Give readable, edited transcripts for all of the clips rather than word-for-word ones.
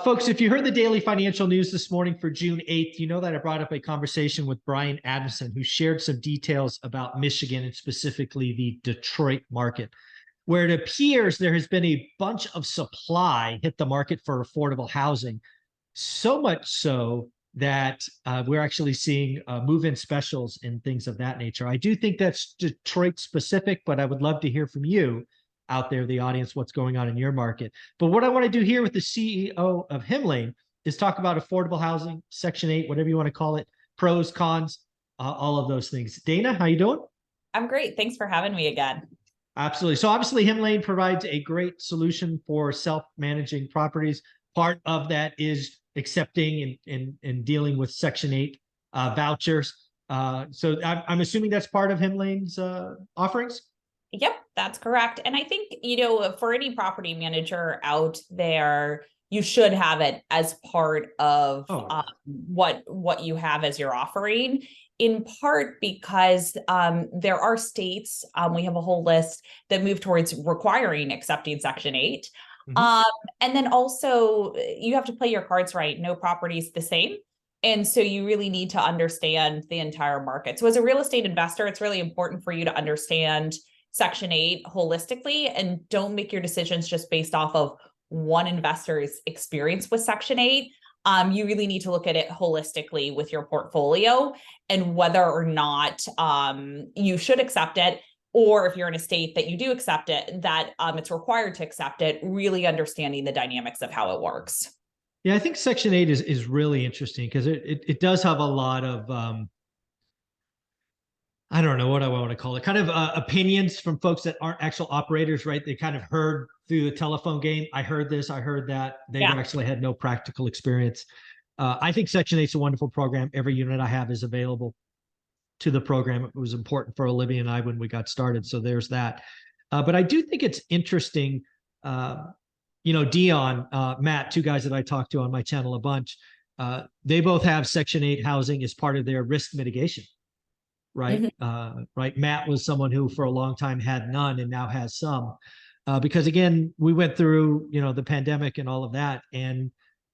Folks, if you heard the daily financial news this morning for June 8th, you know that I brought up a conversation with Brian Adamson, who shared some details about Michigan and specifically the Detroit market, where it appears there has been a bunch of supply hit the market for affordable housing, so much so that we're actually seeing move-in specials and things of that nature. I do think that's Detroit specific, but I would love to hear from you out there, the audience, what's going on in your market. But what I want to do here with the CEO of Himlane is talk about affordable housing, Section 8, whatever you want to call it, pros, cons, all of those things. Dana, how you doing? I'm great. Thanks for having me again. Absolutely. So obviously Himlane provides a great solution for self-managing properties. Part of that is accepting and dealing with Section 8 vouchers. So I'm assuming that's part of Himlane's offerings? Yep, that's correct. And I think, for any property manager out there, you should have it as part of what you have as your offering, in part because there are states, we have a whole list that move towards requiring accepting Section 8. And then also you have to play your cards right. No property is the same. And so you really need to understand the entire market. So as a real estate investor, it's really important for you to understand Section 8 holistically, and don't make your decisions just based off of one investor's experience with Section 8. You really need to look at it holistically with your portfolio and whether or not you should accept it, or if you're in a state that you do accept it, that it's required to accept it, really understanding the dynamics of how it works. Yeah, I think Section 8 is really interesting because it does have a lot of I don't know what I want to call it, kind of opinions from folks that aren't actual operators, right? They kind of heard through the telephone game. I heard this, I heard that. They actually had no practical experience. I think Section 8 is a wonderful program. Every unit I have is available to the program. It was important for Olivia and I when we got started. So there's that. But I do think it's interesting. Dion, Matt, two guys that I talk to on my channel a bunch, they both have Section 8 housing as part of their risk mitigation. Right. Right. Matt was someone who for a long time had none and now has some, because again, we went through, the pandemic and all of that. And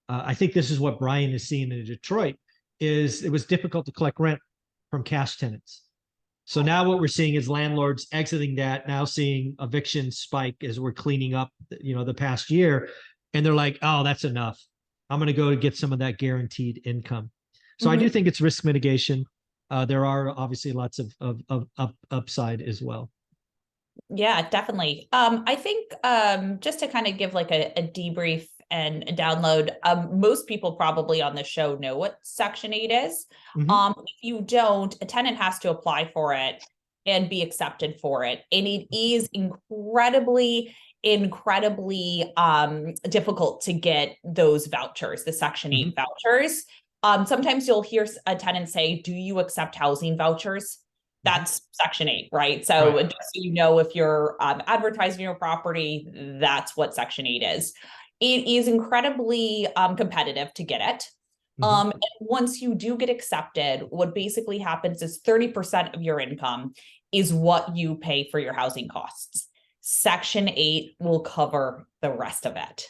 I think this is what Brian is seeing in Detroit is it was difficult to collect rent from cash tenants. So now what we're seeing is landlords exiting that, now seeing evictions spike as we're cleaning up, the past year. And they're like, oh, that's enough. I'm going to go get some of that guaranteed income. So I do think it's risk mitigation. There are obviously lots of upside as well. Yeah, definitely. I think just to kind of give like a debrief and a download, most people probably on the show know what Section 8 is. If you don't, a tenant has to apply for it and be accepted for it. And it is incredibly difficult to get those vouchers, the Section 8 vouchers. Sometimes you'll hear a tenant say, do you accept housing vouchers? That's Section 8, right? So just so you know, if you're advertising your property, that's what Section 8 is. It is incredibly competitive to get it. And once you do get accepted, what basically happens is 30% of your income is what you pay for your housing costs. Section 8 will cover the rest of it.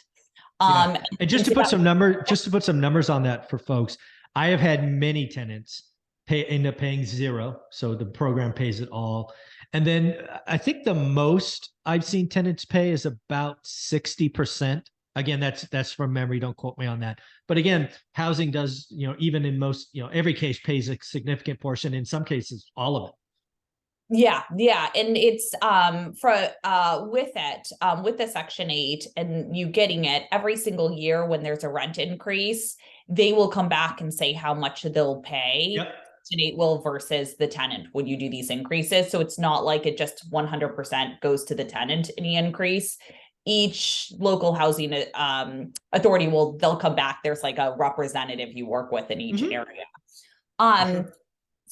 And just to put some numbers on that for folks, I have had many tenants end up paying zero. So the program pays it all. And then I think the most I've seen tenants pay is about 60%. Again, that's from memory. Don't quote me on that. But again, housing does, even in most, every case pays a significant portion, in some cases, all of it. Yeah. And it's with the Section 8 and you getting it every single year when there's a rent increase, they will come back and say how much they'll pay. Section 8 will versus the tenant when you do these increases. So it's not like it just 100% goes to the tenant, any increase. Each local housing authority they'll come back. There's like a representative you work with in each area.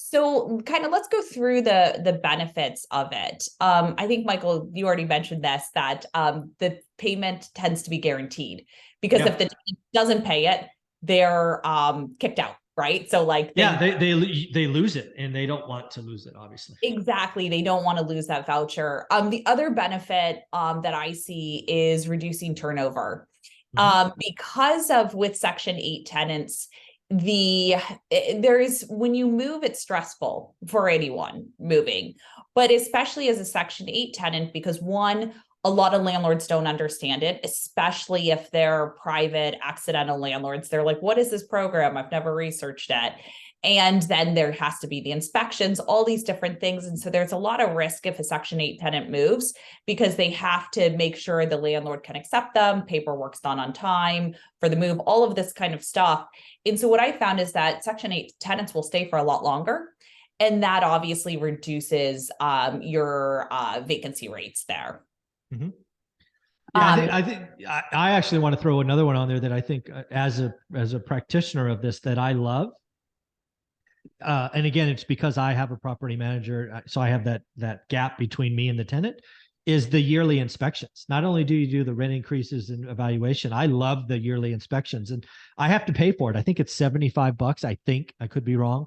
So kind of let's go through the benefits of it. I think, Michael, you already mentioned this, that the payment tends to be guaranteed because if the tenant doesn't pay it, they're kicked out, right? So like they lose it and they don't want to lose it, obviously. Exactly. They don't want to lose that voucher. The other benefit that I see is reducing turnover. Because of with Section 8 tenants, when you move, it's stressful for anyone moving, but especially as a Section 8 tenant, because one, a lot of landlords don't understand it, especially if they're private accidental landlords. They're like, what is this program? I've never researched it. And then there has to be the inspections, all these different things. And so there's a lot of risk if a Section 8 tenant moves, because they have to make sure the landlord can accept them, paperwork's done on time for the move, all of this kind of stuff. And so what I found is that Section 8 tenants will stay for a lot longer. And that obviously reduces your vacancy rates there. Yeah, I actually want to throw another one on there that I think as a practitioner of this that I love. And again, it's because I have a property manager, so I have that gap between me and the tenant, is the yearly inspections. Not only do you do the rent increases and evaluation, I love the yearly inspections, and I have to pay for it. I think it's $75. I think I could be wrong.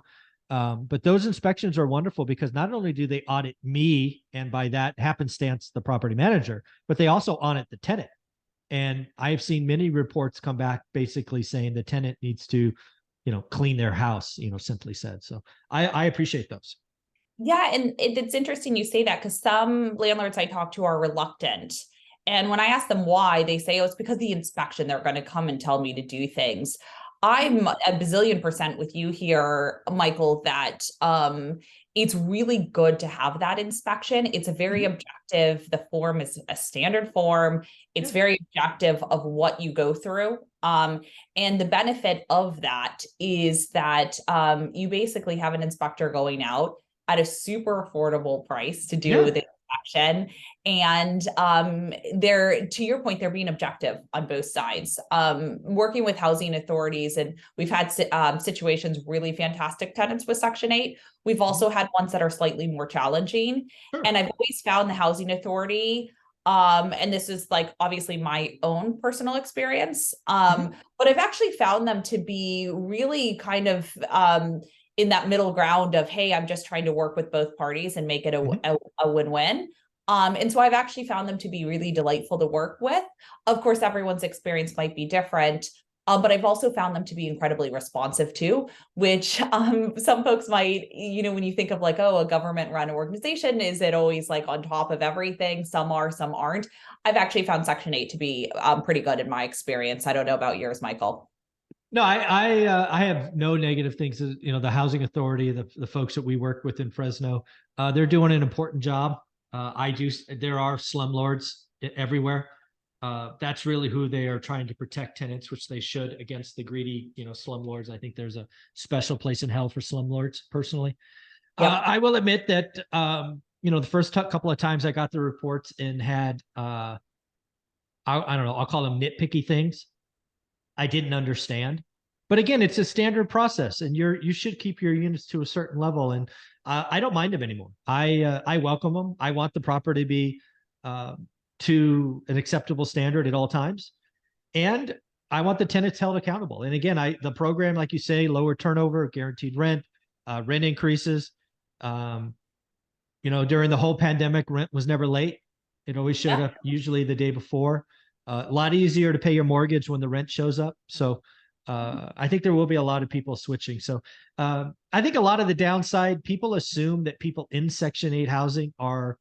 But those inspections are wonderful because not only do they audit me, and by that happenstance, the property manager, but they also audit the tenant. And I have seen many reports come back basically saying the tenant needs to, clean their house, simply said. So I appreciate those. Yeah. And it's interesting you say that, because some landlords I talk to are reluctant. And when I ask them why, they say, oh, it's because of the inspection. They're going to come and tell me to do things. I'm a bazillion percent with you here, Michael, that it's really good to have that inspection. It's a very objective. The form is a standard form. It's very objective of what you go through. And the benefit of that is that you basically have an inspector going out at a super affordable price to do the inspection. And to your point, they're being objective on both sides. Working with housing authorities, and we've had situations, really fantastic tenants with Section 8. We've also had ones that are slightly more challenging. And I've always found the housing authority, and this is like obviously my own personal experience, but I've actually found them to be really kind of in that middle ground of, hey, I'm just trying to work with both parties and make it a win-win. And so I've actually found them to be really delightful to work with. Of course, everyone's experience might be different, but I've also found them to be incredibly responsive too, which some folks might, when you think of like, oh, a government-run organization, is it always like on top of everything? Some are, some aren't. I've actually found Section 8 to be pretty good in my experience. I don't know about yours, Michael. No, I have no negative things. The housing authority, the folks that we work with in Fresno, they're doing an important job. There are slumlords everywhere. That's really who they are trying to protect, tenants, which they should, against the greedy, slumlords. I think there's a special place in hell for slumlords, personally. I will admit that, the first couple of times I got the reports and had, I don't know, I'll call them nitpicky things I didn't understand. But again, it's a standard process, and you should keep your units to a certain level. And I don't mind them anymore. I welcome them. I want the property to be to an acceptable standard at all times, and I want the tenants held accountable. And again, the program, like you say, lower turnover, guaranteed rent, rent increases. During the whole pandemic, rent was never late. It always showed up usually the day before. A lot easier to pay your mortgage when the rent shows up. So I think there will be a lot of people switching. So I think a lot of the downside, people assume that people in Section 8 housing are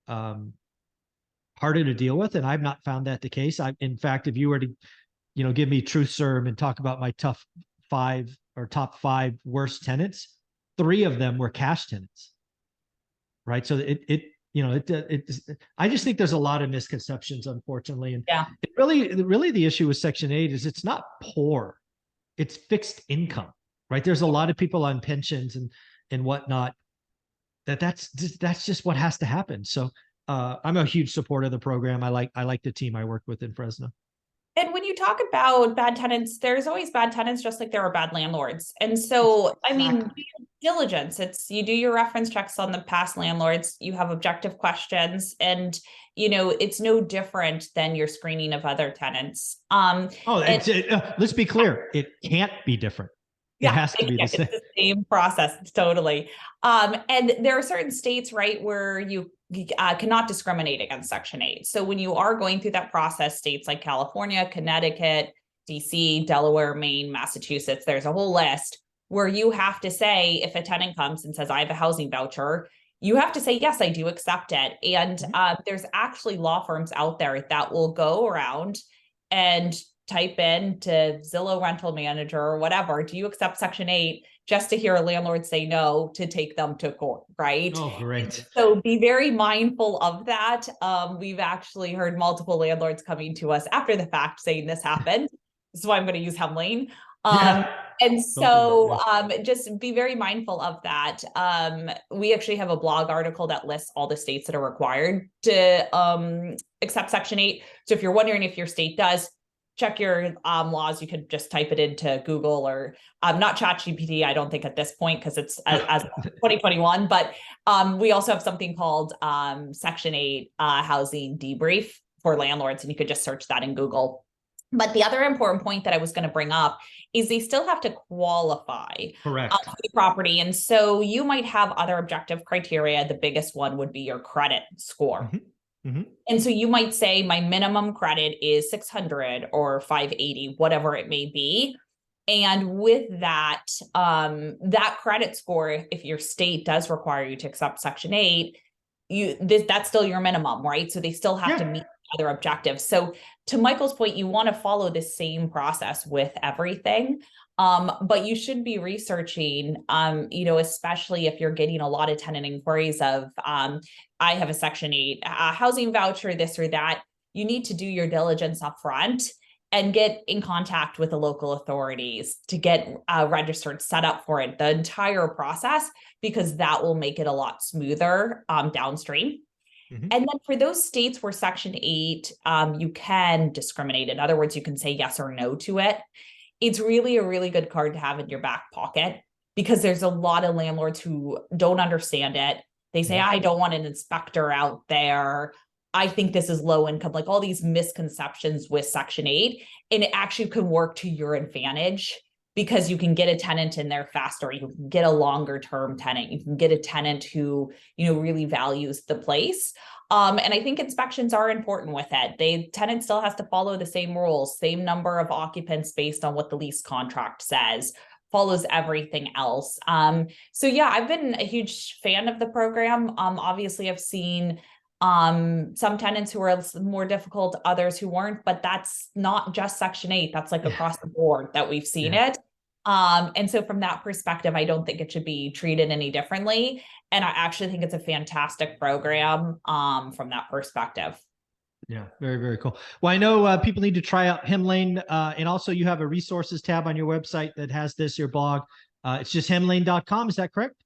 harder to deal with, and I've not found that the case. In fact, if you were to, give me truth serum and talk about my top five worst tenants, 3 of them were cash tenants. Right. So I just think there's a lot of misconceptions, unfortunately. And really the issue with Section 8 is it's not poor, it's fixed income, right? There's a lot of people on pensions and whatnot that's just what has to happen. So I'm a huge supporter of the program. I like the team I work with in Fresno. And when you talk about bad tenants, there's always bad tenants, just like there are bad landlords. And so, I mean, diligence, you do your reference checks on the past landlords, you have objective questions, and, it's no different than your screening of other tenants. Let's be clear. It can't be different. It has to be the same process. Totally. And there are certain states, right, where you cannot discriminate against Section 8. So when you are going through that process, states like California, Connecticut, DC, Delaware, Maine, Massachusetts, there's a whole list where you have to say, if a tenant comes and says, I have a housing voucher, you have to say, yes, I do accept it. And there's actually law firms out there that will go around and type in to Zillow Rental Manager or whatever, do you accept Section 8? Just to hear a landlord say no, to take them to court, right? Oh, great. So be very mindful of that. We've actually heard multiple landlords coming to us after the fact saying this happened. This is why I'm going to use Hem Lane. And so just be very mindful of that. We actually have a blog article that lists all the states that are required to accept Section 8. So if you're wondering if your state does, check your laws. You could just type it into Google or not ChatGPT, I don't think at this point, because it's as 2021. But we also have something called Section 8 housing debrief for landlords, and you could just search that in Google. But the other important point that I was going to bring up is they still have to qualify for the property. And so you might have other objective criteria. The biggest one would be your credit score. And so you might say my minimum credit is 600 or 580, whatever it may be. And with that, that credit score, if your state does require you to accept Section 8, that's still your minimum, right? So they still have to meet other objectives. So to Michael's point, you want to follow the same process with everything. But you should be researching, especially if you're getting a lot of tenant inquiries of, I have a Section 8 housing voucher, this or that. You need to do your diligence up front and get in contact with the local authorities to get registered, set up for it, the entire process, because that will make it a lot smoother downstream. And then for those states where Section 8, you can discriminate. In other words, you can say yes or no to it. It's really a really good card to have in your back pocket, because there's a lot of landlords who don't understand it. They say, I don't want an inspector out there. I think this is low income, like all these misconceptions with Section 8. And it actually can work to your advantage, because you can get a tenant in there faster. You can get a longer term tenant. You can get a tenant who, really values the place. And I think inspections are important with it. The tenant still has to follow the same rules, same number of occupants based on what the lease contract says, follows everything else. So yeah, I've been a huge fan of the program. Obviously I've seen some tenants who are more difficult, others who weren't, but that's not just Section 8. That's like across the board that we've seen it. And so from that perspective, I don't think it should be treated any differently. And I actually think it's a fantastic program from that perspective. Yeah, very, very cool. Well, I know people need to try out Hem Lane, and also you have a resources tab on your website that has this, your blog. It's just hemlane.com. Is that correct?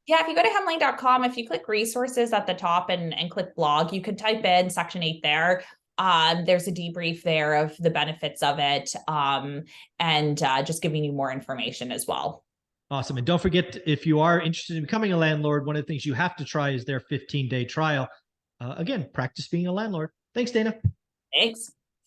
Yeah, if you go to hemlane.com, if you click resources at the top and click blog, you can type in Section 8 there. There's a debrief there of the benefits of it, and just giving you more information as well. Awesome. And don't forget, if you are interested in becoming a landlord, one of the things you have to try is their 15-day trial. Again, practice being a landlord. Thanks, Dana. Thanks.